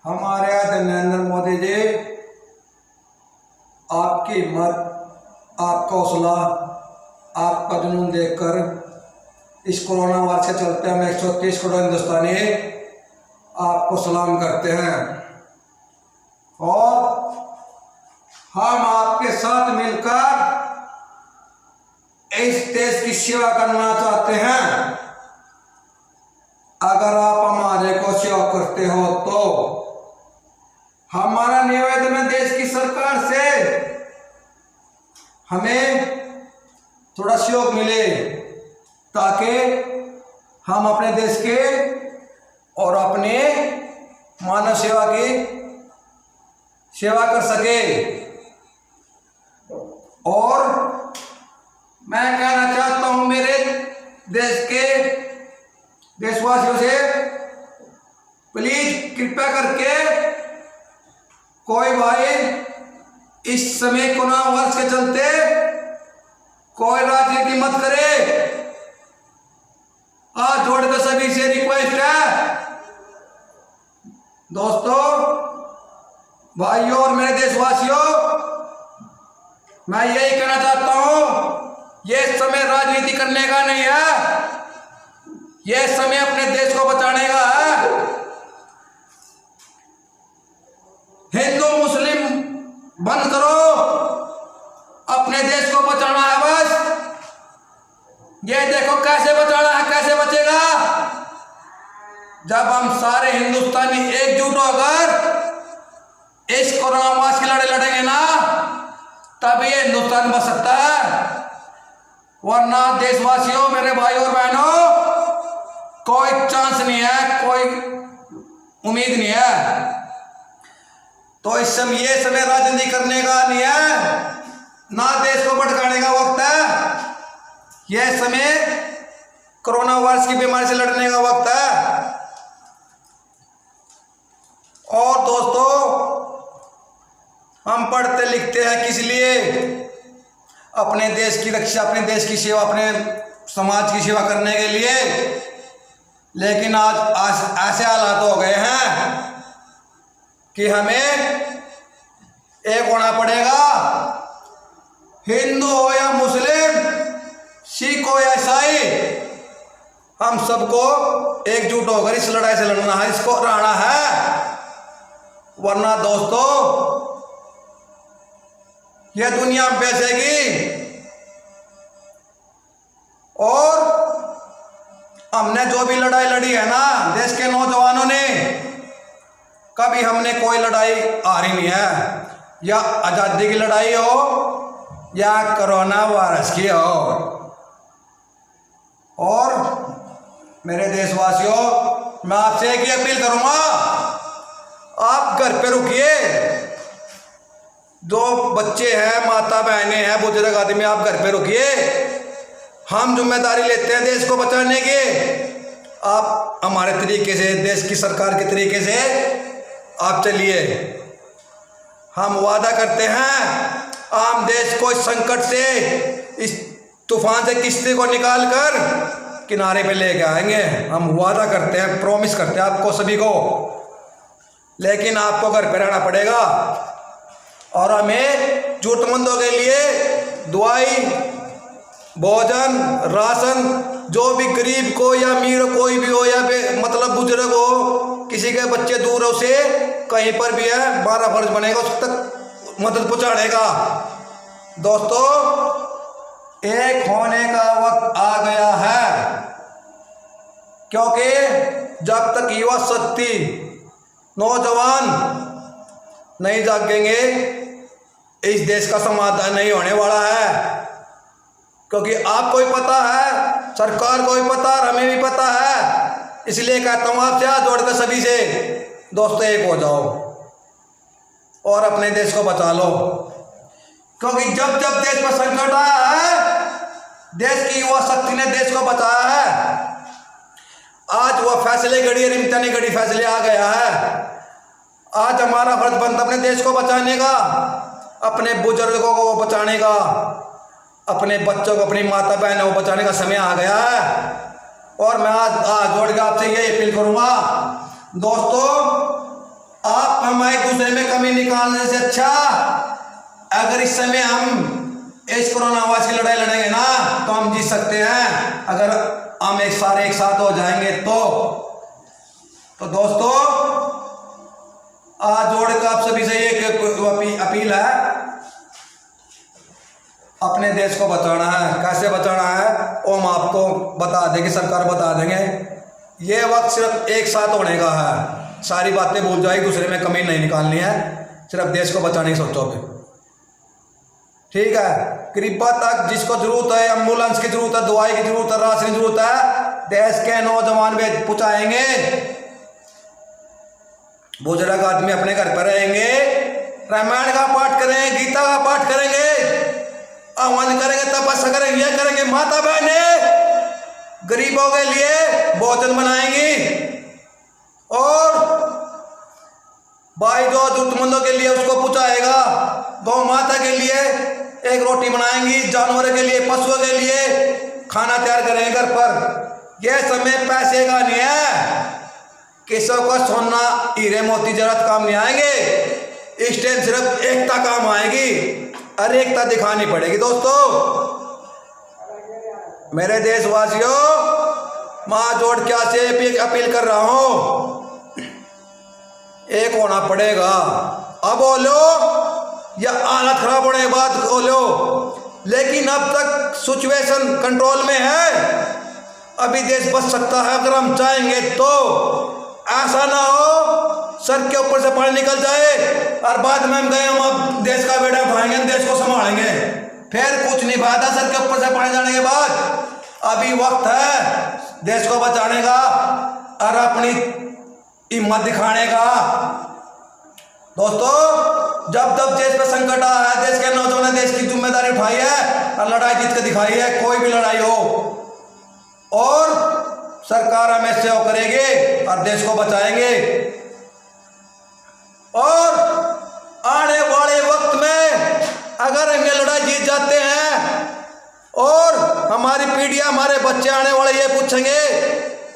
हमारे आदरणीय नरेंद्र मोदी जी, आपकी हिम्मत, आपका हौसला, आपका जुनून देखकर इस कोरोना वायरस के चलते हम 130 करोड़ हिंदुस्तानी आपको सलाम करते हैं और हम आपके साथ मिलकर इस देश की सेवा करना चाहते हैं। अगर आप हमारे को सेवा करते हो तो हमारा निवेदन है देश की सरकार से हमें थोड़ा सहयोग मिले ताकि हम अपने देश के और अपने मानव सेवा की सेवा कर सके। और मैं कहना चाहता हूं मेरे देश के देशवासियों से, प्लीज कृपया करके कोई भाई इस समय कोरोना वायरस के चलते कोई राजनीति मत करे। आज जोड़कर सभी से रिक्वेस्ट है दोस्तों, भाइयों और मेरे देशवासियों, मैं यही कहना चाहता हूं, यह समय राजनीति करने का नहीं है, यह समय अपने देश को बचाने का है। हिंदू मुस्लिम बंद करो, अपने देश को बचाना है बस। ये देखो कैसे बचाना है, कैसे बचेगा जब हम सारे हिंदुस्तानी एकजुट होकर इस कोरोना वायरस की लड़ाई लड़ेंगे ना, तभी ये हिंदुस्तान बच सकता है। वरना देशवासियों, मेरे भाई और बहनों, कोई चांस नहीं है, कोई उम्मीद नहीं है। तो इस समय ये समय राजनीति करने का नहीं है, ना देश को भटकाने का वक्त है। यह समय कोरोना वायरस की बीमारी से लड़ने का वक्त है। और दोस्तों, हम पढ़ते लिखते हैं किस लिए? अपने देश की रक्षा, अपने देश की सेवा, अपने समाज की सेवा करने के लिए। लेकिन आज ऐसे हालात हो गए हैं कि हमें एक होना पड़ेगा। हिंदू हो या मुस्लिम, सिख हो या ईसाई, हम सबको एकजुट होकर इस लड़ाई से लड़ना है, इसको हराना है। वरना दोस्तों, यह दुनिया में बैसेगी। और हमने जो भी लड़ाई लड़ी है ना, देश के नौजवानों ने, कभी हमने कोई लड़ाई हारी नहीं है। या आज़ादी की लड़ाई हो या कोरोना वायरस की हो। और मेरे देशवासियों, मैं आपसे एक ही अपील करूंगा, आप घर पे रुकिए। जो बच्चे हैं, माता बहनें हैं, बुजुर्ग आदमी, आप घर पे रुकिए। हम जिम्मेदारी लेते हैं देश को बचाने की। आप हमारे तरीके से, देश की सरकार के तरीके से आप चलिए। हम वादा करते हैं, हम देश को इस संकट से, इस तूफान से, किश्ती को निकाल कर किनारे पे लेके आएंगे। हम वादा करते हैं, प्रॉमिस करते हैं आपको सभी को। लेकिन आपको घर पे रहना पड़ेगा और हमें जरूरतमंदों के लिए दवाई, भोजन, राशन, जो भी गरीब को या अमीर कोई भी हो, या मतलब बुजुर्ग हो, किसी के बच्चे दूर हो, से कहीं पर भी है, हमारा फर्ज बनेगा उस तक मदद पहुंचाने का। दोस्तों, एक होने का वक्त आ गया है, क्योंकि जब तक युवा शक्ति, नौजवान नहीं जागेंगे, इस देश का समाधान नहीं होने वाला है। क्योंकि आपको भी पता है, सरकार को भी पता है, हमें भी पता है। इसलिए कहता हूं आपसे हाथ जोड़कर सभी से, दोस्तों एक हो जाओ और अपने देश को बचा लो। क्योंकि जब जब देश पर संकट आया है, देश की युवा शक्ति ने देश को बचाया है। आज वह फैसले घड़ी, इम्तिहानी घड़ी फैसले आ गया है। आज हमारा फर्ज बनता अपने देश को बचाने का, अपने बुजुर्गों को बचाने का, अपने बच्चों को, अपनी माता बहनों को बचाने का समय आ गया है। और मैं आज जोड़ के आपसे ये अपील करूंगा, दोस्तों आप हम एक दूसरे में कमी निकालने से अच्छा अगर इस समय हम इस कोरोना वायरस की लड़ाई लड़ेंगे ना तो हम जीत सकते हैं, अगर हम एक साथ हो जाएंगे तो दोस्तों आज जोड़कर आप सभी से एक अपील है, अपने देश को बचाना है। कैसे बचाना है वो हम आपको बता देंगे, सरकार बता देंगे। ये वक्त सिर्फ एक साथ होने का है, सारी बातें भूल जाए, दूसरे में कमी नहीं निकालनी है, सिर्फ देश को बचाने की सोचो पे, ठीक है। गरीबा तक जिसको जरूरत है, एम्बुलेंस की जरूरत है, दवाई की जरूरत है, राशन की जरूरत है, देश के नौजवान भी पहुंचाएंगे। बुजुर्ग आदमी अपने घर पर रहेंगे, रामायण का पाठ करेंगे, गीता का पाठ करेंगे, हवन करेंगे, तपस्या करेंगे, ये करेंगे। माता बहनें गरीबों के लिए भोजन बनाएंगी और भाई जो जरूरतमंदों के लिए उसको पहुंचाएगा। गौ माता के लिए एक रोटी बनाएंगी, जानवरों के लिए, पशुओं के लिए खाना तैयार करेंगे घर पर। यह समय पैसे का नहीं है, किसी को सोना हीरे मोती जरूरत काम नहीं आएंगे, इस टाइम सिर्फ एकता काम आएगी और एकता दिखानी पड़ेगी। दोस्तों मेरे देशवासियों, मां जोड़ क्या से अपील कर रहा हूं, एक होना पड़ेगा। अब बोलो या हालत खराब होने के बाद बोलो, लेकिन अब तक सिचुएशन कंट्रोल में है, अभी देश बच सकता है अगर हम चाहेंगे तो। ऐसा ना हो सर के ऊपर से पानी निकल जाए और बाद में हम गए हम अब देश का बेड़ा उठाएंगे, देश को संभालेंगे, फिर कुछ नहीं फायदा सर के ऊपर से पानी जाने के बाद। अभी वक्त है देश को बचाने का और अपनी हिम्मत दिखाने का। दोस्तों जब जब देश पे संकट आ रहा है, देश के नौजवानों ने देश की जिम्मेदारी उठाई है और लड़ाई जीत कर दिखाई है, कोई भी लड़ाई हो, और सरकार हमें सहयोग करेगी और देश को बचाएंगे। और आने वाले वक्त में अगर हम ये लड़ाई जीत जाते हैं और हमारी पीढ़ियां, हमारे बच्चे आने वाले ये पूछेंगे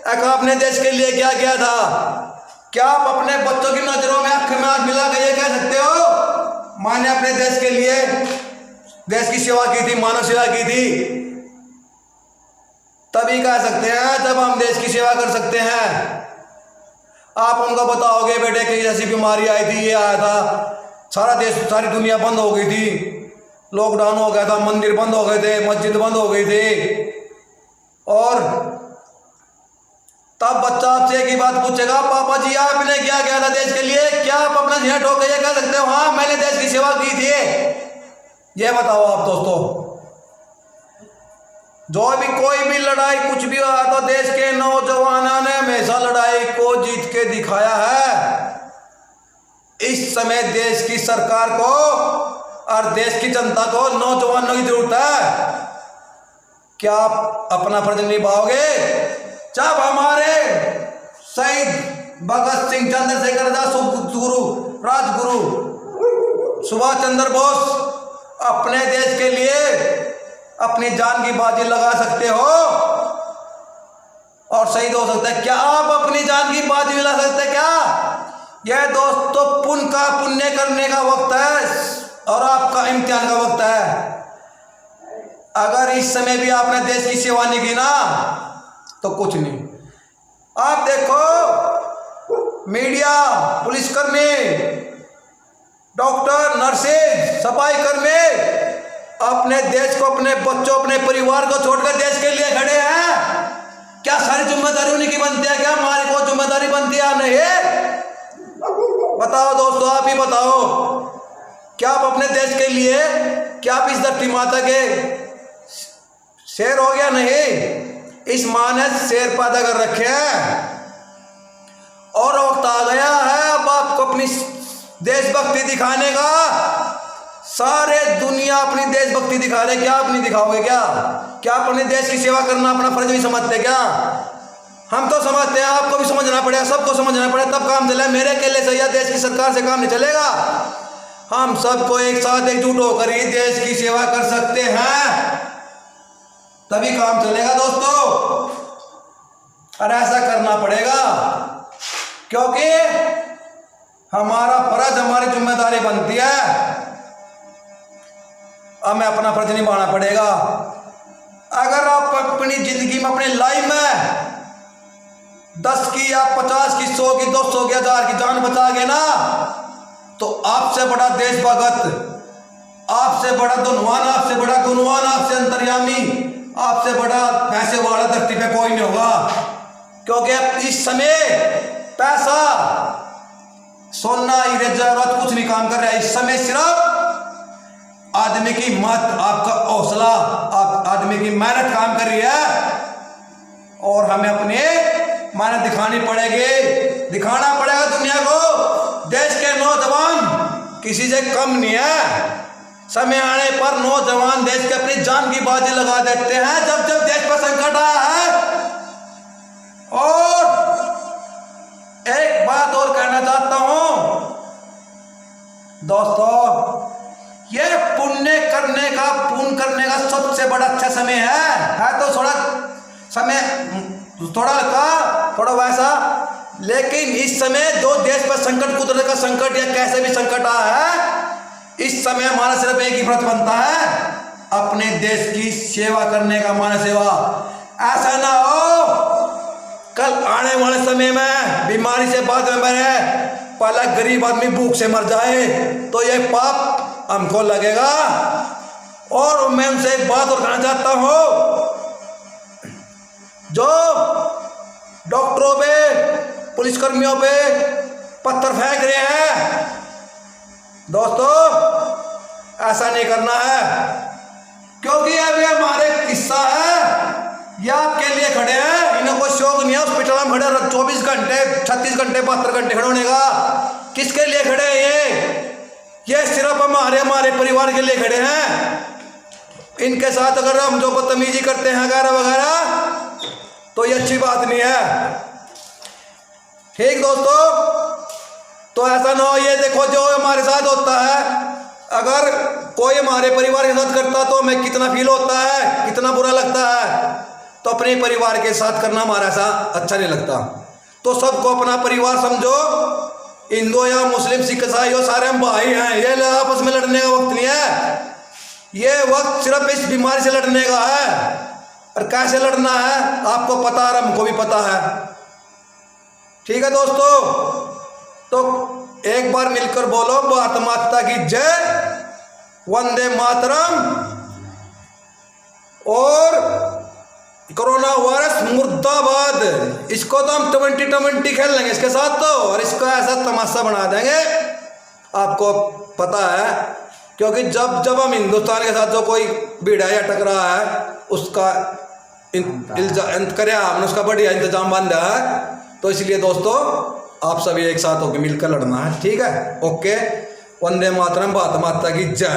आपने देश के लिए क्या किया था, क्या आप अपने बच्चों की नजरों में आंख में आंख मिला के ये कह सकते हो माने अपने देश के लिए देश की सेवा की थी, मानव सेवा की थी? तभी कह सकते हैं जब हम देश की सेवा कर सकते हैं। आप उनको बताओगे बेटे कि जैसी बीमारी आई थी, ये आया था, सारा देश सारी दुनिया बंद हो गई थी, लॉकडाउन हो गया था, मंदिर बंद हो गए थे, मस्जिद बंद हो गई थी, और तब बच्चा आपसे एक ही बात पूछेगा, पापा जी आपने क्या किया था देश के लिए? क्या आप अपना झेट हो गए कह सकते हो हाँ मैंने देश की सेवा की थी? ये बताओ आप दोस्तों। जो भी कोई भी लड़ाई कुछ भी हुआ तो देश के नौजवानों ने हमेशा लड़ाई को जीत के दिखाया है। इस समय देश की सरकार को और देश की जनता को नौजवानों की जरूरत है। क्या आप अपना फर्ज निभाओगे? जब हमारे शहीद भगत सिंह, चंद्रशेखर आजाद, राजगुरु सुभाष चंद्र बोस अपने देश के लिए अपनी जान की बाजी लगा सकते हो और शहीद हो सकते हैं, क्या आप अपनी जान की बाजी लगा सकते हैं क्या? यह दोस्तों पुण्य करने का वक्त है और आपका इम्तिहान का वक्त है। अगर इस समय भी आपने देश की सेवा नहीं की ना तो कुछ नहीं। आप देखो मीडिया, पुलिसकर्मी, डॉक्टर, नर्सेज, सफाई कर्मी अपने देश को, अपने बच्चों, अपने परिवार को छोड़कर देश के लिए खड़े हैं। क्या सारी जिम्मेदारी उन्हीं की बनती है? क्या हमारी को जिम्मेदारी बनती है? नहीं। बताओ दोस्तों, आप ही बताओ, क्या आप अपने देश के लिए, क्या आप इस धरती माता के शेर हो गया? नहीं, इस मां ने शेर पैदा कर रखे हैं और वक्त आ गया है अब आपको अपनी देशभक्ति दिखाने का। सारे दुनिया अपनी देशभक्ति दिखा रहे, क्या आप नहीं दिखाओगे? क्या आप अपने देश की सेवा करना अपना फर्ज नहीं समझते क्या? हम तो समझते हैं, आपको भी समझना पड़ेगा, सबको समझना पड़ेगा, तब काम चलेगा। मेरे अकेले से या देश की सरकार से काम नहीं चलेगा। हम सबको एक साथ एकजुट होकर ही देश की सेवा कर सकते हैं, तभी काम चलेगा दोस्तों। और ऐसा करना पड़ेगा क्योंकि हमारा फर्ज, हमारी जिम्मेदारी बनती है, हमें अपना फर्ज निभाना पड़ेगा। अगर आप अपनी जिंदगी में, अपनी लाइफ में 10 की या 50 की, 100 की, 200 की, 1000 की जान बचा गए ना, तो आपसे बड़ा देशभगत, आपसे बड़ा धनवान, आपसे बड़ा गुणवान, आपसे अंतर्यामी, आपसे बड़ा पैसे वाला धरती पे कोई नहीं होगा। क्योंकि इस समय पैसा, सोना, हीरे जवाहरात कुछ नहीं काम कर रहा है। इस समय सिर्फ आदमी की मत, आपका हौसला, आदमी की मेहनत काम कर रही है। और हमें अपने मेहनत दिखानी पड़ेगी, दिखाना पड़ेगा दुनिया को। देश के नौजवान किसी से कम नहीं है। समय आने पर नौजवान देश के अपनी जान की बाजी लगा देते हैं जब जब देश पर संकट आया है। और एक बात और कहना चाहता हूं दोस्तों, ये पुण्य करने का सबसे बड़ा अच्छा समय है तो थोड़ा समय थोड़ा वैसा, लेकिन इस समय जो देश पर संकट, कुदरत का संकट या कैसे भी संकट आया है, इस समय हमारा सिर्फ एक ही फर्ज बनता है, अपने देश की सेवा करने का, मानव सेवा। ऐसा ना हो कल आने वाले समय में बीमारी से बाद में मरे, पहला गरीब आदमी भूख से मर जाए, तो ये पाप हमको लगेगा। और मैं उनसे एक बात और कहना चाहता हूं, जो डॉक्टरों पे, पुलिसकर्मियों पे पत्थर फेंक रहे हैं, दोस्तों ऐसा नहीं करना है। क्योंकि अभी हमारे किस्सा है, ये आपके लिए खड़े हैं, इन्हें कोई शौक नहीं है हॉस्पिटल में खड़े 24 घंटे, 36 घंटे, 72 घंटे खड़े होने का। किसके लिए खड़े हैं ये सिर्फ हमारे परिवार के लिए खड़े हैं। इनके साथ अगर हम जो बदतमीजी करते हैं वगैरह वगैरह, तो ये अच्छी बात नहीं है। ठीक दोस्तों, तो ऐसा ना हो, ये देखो जो हमारे साथ होता है, अगर कोई हमारे परिवार के साथ करता तो हमें कितना फील होता है, कितना बुरा लगता है। तो अपने परिवार के साथ करना हमारा ऐसा अच्छा नहीं लगता। तो सबको अपना परिवार समझो, हिंदू या मुस्लिम, सिख, ईसाई हो, सारे हम भाई हैं। ये आपस में लड़ने का वक्त नहीं है, ये वक्त सिर्फ इस बीमारी से लड़ने का है। और कैसे लड़ना है आपको पता है, हमको भी पता है। ठीक है दोस्तों, तो एक बार मिलकर बोलो भारत माता की जय, वंदे मातरम। और कोरोना वायरस मुर्दाबाद, इसको तो हम 2020 खेल लेंगे इसके साथ तो, और इसका ऐसा तमाशा बना देंगे, आपको पता है। क्योंकि जब जब हम हिंदुस्तान के साथ जो कोई भिड़ा या टकरा है, उसका हमने उसका बढ़िया इंतजाम बांधा है। तो इसलिए दोस्तों आप सभी एक साथ होकर मिलकर लड़ना है। ठीक है, ओके, वंदे मातरम, भारत माता की जय।